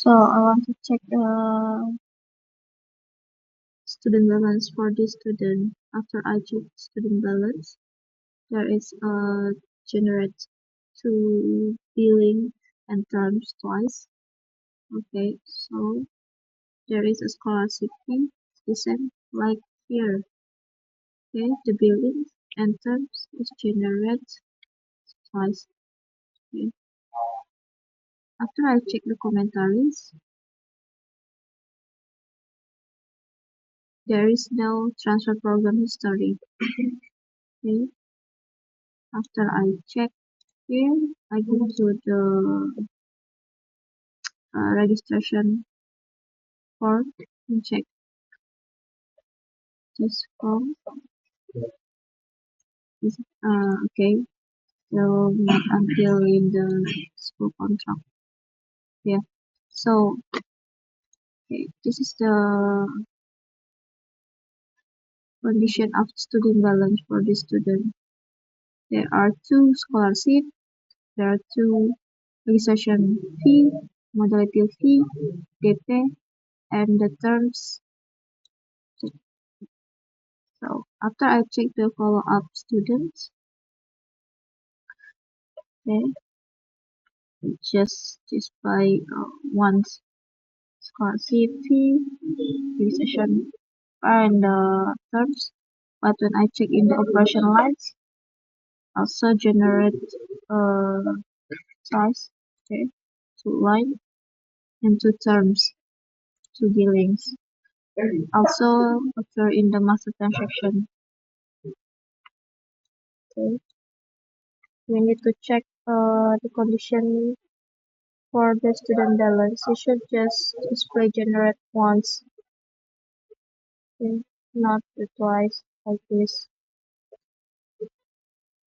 So I want to check student balance for this student. After I check student balance, there is a generate to billing and terms twice. Okay, so there is a scholarship fee, the same like here. Okay, the billing and terms is generate twice. Okay. After I check the commentaries, there is no transfer program history. Okay. After I check here, I go to the registration form and check this form. Is okay. So not until in the school contract. Yeah. So okay, this is the condition of student balance for this student. There are two scholarship. There are two registration fee, modality fee, DP, and the terms. So after I check the follow-up students, okay, just by one scholarship fee, registration and terms. But when I check in the operation lines, also generate uh, size, okay, two line and two terms, two billings. Also occur in the master transaction. Okay, we need to check the condition for the student balance. You should just display generate once, okay, not twice like this.